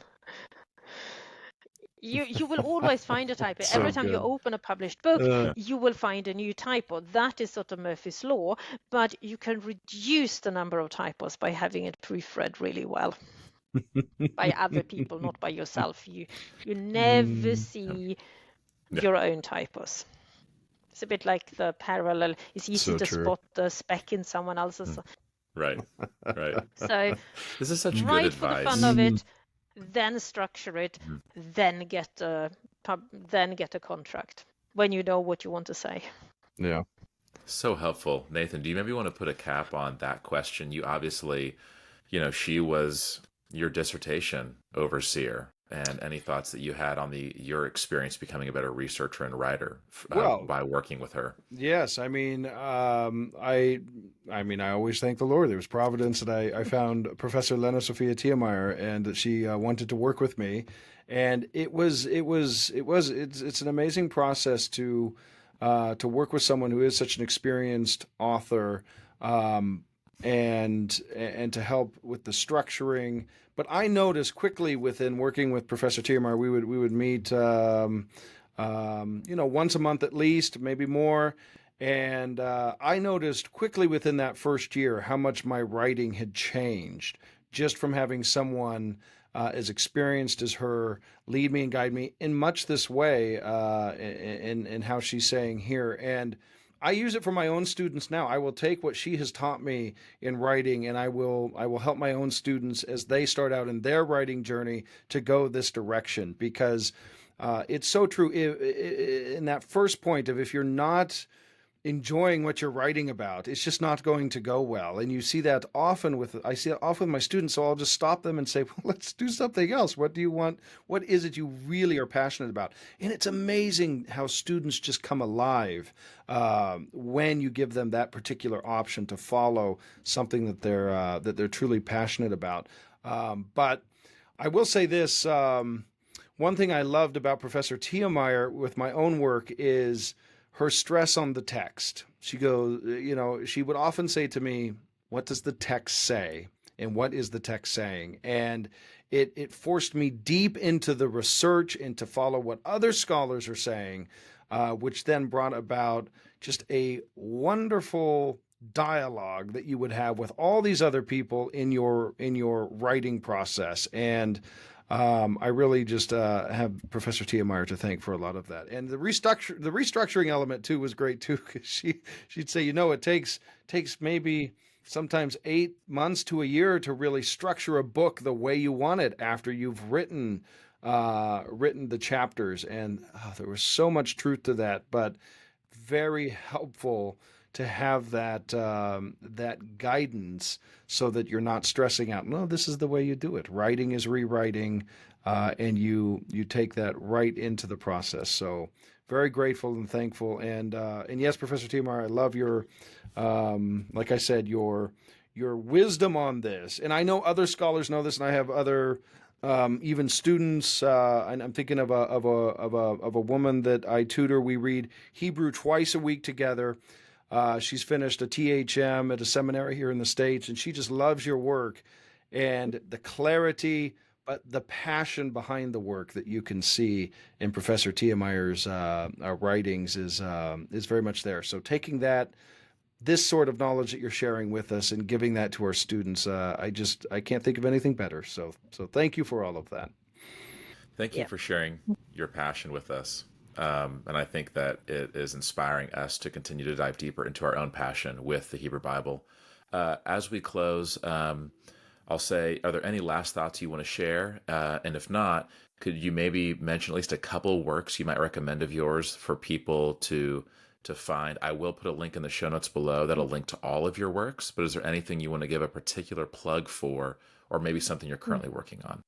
You will always find a typo. So Every time you open a published book, you will find a new typo. That is sort of Murphy's Law, but you can reduce the number of typos by having it proofread really well by other people, not by yourself. You never see your own typos. It's a bit like the parallel. It's easy to spot the speck in someone else's. Right. So this is such good write advice. for the fun of it, then structure it, then get a contract when you know what you want to say. Yeah. So helpful. Nathan, do you maybe want to put a cap on that question? You obviously, she was your dissertation overseer. And any thoughts that you had on your experience becoming a better researcher and writer by working with her? Yes, I mean, I always thank the Lord. There was providence that I found Professor Lena-Sofia Tiemeyer, and she wanted to work with me, and it's an amazing process to work with someone who is such an experienced author, and to help with the structuring. But I noticed quickly within working with Professor Tiemeyer, we would meet, once a month at least, maybe more. And I noticed quickly within that first year how much my writing had changed just from having someone as experienced as her lead me and guide me in much this way in how she's saying here. And I use it for my own students now. I will take what she has taught me in writing, and I will help my own students as they start out in their writing journey to go this direction, because it's so true. In that first point of, if you're not enjoying what you're writing about, it's just not going to go well. And you see that often I see it often with my students. So I'll just stop them and say, well, let's do something else. What do you want? What is it you really are passionate about? And it's amazing how students just come alive when you give them that particular option to follow something that they're truly passionate about. But I will say this, one thing I loved about Professor Tiemeyer with my own work is her stress on the text. She would often say to me, what does the text say? And what is the text saying? And it forced me deep into the research and to follow what other scholars are saying, which then brought about just a wonderful dialogue that you would have with all these other people in your writing process. And I really just have Professor Tiemeyer to thank for a lot of that. And the restructuring element too was great too, because she'd say, it takes maybe sometimes 8 months to a year to really structure a book the way you want it after you've written the chapters. And there was so much truth to that, but very helpful to have that guidance, so that you're not stressing out. No, this is the way you do it. Writing is rewriting, and you take that right into the process. So very grateful and thankful. And yes, Professor Tiemeyer, I love your, like I said, your wisdom on this. And I know other scholars know this, and I have other even students. And I'm thinking of a woman that I tutor. We read Hebrew twice a week together. She's finished a THM at a seminary here in the States, and she just loves your work and the clarity, but the passion behind the work that you can see in Professor Tiemeyer's writings is very much there. So taking this sort of knowledge that you're sharing with us and giving that to our students, I can't think of anything better. So thank you for all of that. Thank you for sharing your passion with us. And I think that it is inspiring us to continue to dive deeper into our own passion with the Hebrew Bible. As we close, I'll say, are there any last thoughts you want to share? And if not, could you maybe mention at least a couple works you might recommend of yours for people to find? I will put a link in the show notes below that'll link to all of your works, but is there anything you want to give a particular plug for, or maybe something you're currently working on?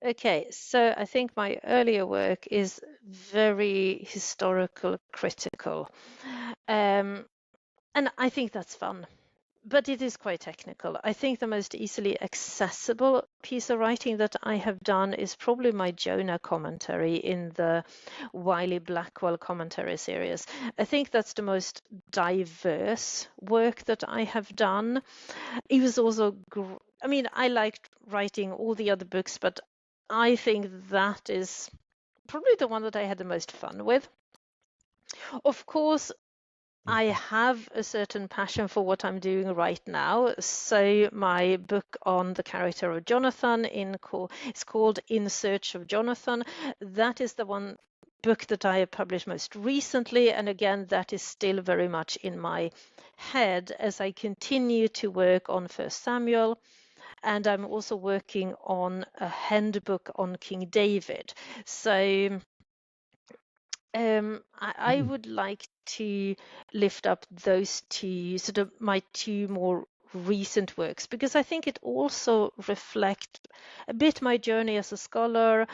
Okay, so I think my earlier work is very historical critical. And I think that's fun, but it is quite technical. I think the most easily accessible piece of writing that I have done is probably my Jonah commentary in the Wiley-Blackwell commentary series. I think that's the most diverse work that I have done. It was also, I liked writing all the other books, but I think that is probably the one that I had the most fun with. Of course, I have a certain passion for what I'm doing right now. So my book on the character of Jonathan is called In Search of Jonathan. That is the one book that I have published most recently. And again, that is still very much in my head as I continue to work on 1 Samuel. And I'm also working on a handbook on King David. So I would like to lift up those two, sort of my two more recent works, because I think it also reflects a bit my journey as a scholar.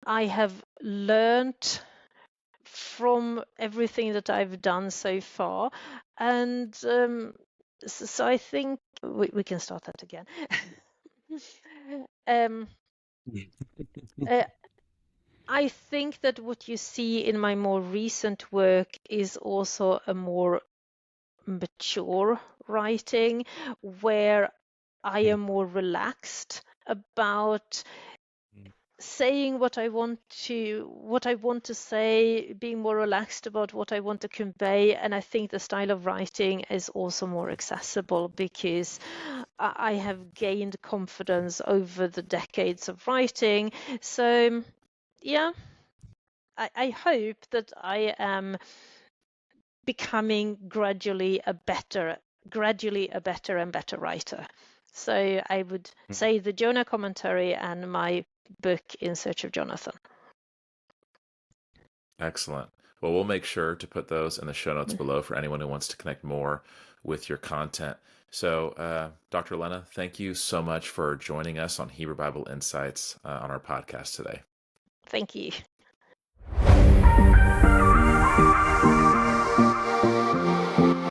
I have learned from everything that I've done so far. And so I think we can start that again. I think that what you see in my more recent work is also a more mature writing, where I am more relaxed about saying what I want to say, being more relaxed about what I want to convey. And I think the style of writing is also more accessible because I have gained confidence over the decades of writing. So yeah, I hope that I am becoming gradually a better and better writer. So I would say the Jonah commentary and my book In Search of Jonathan. Excellent. Well, we'll make sure to put those in the show notes below for anyone who wants to connect more with your content. So, Dr. Lena, thank you so much for joining us on Hebrew Bible Insights on our podcast today. Thank you.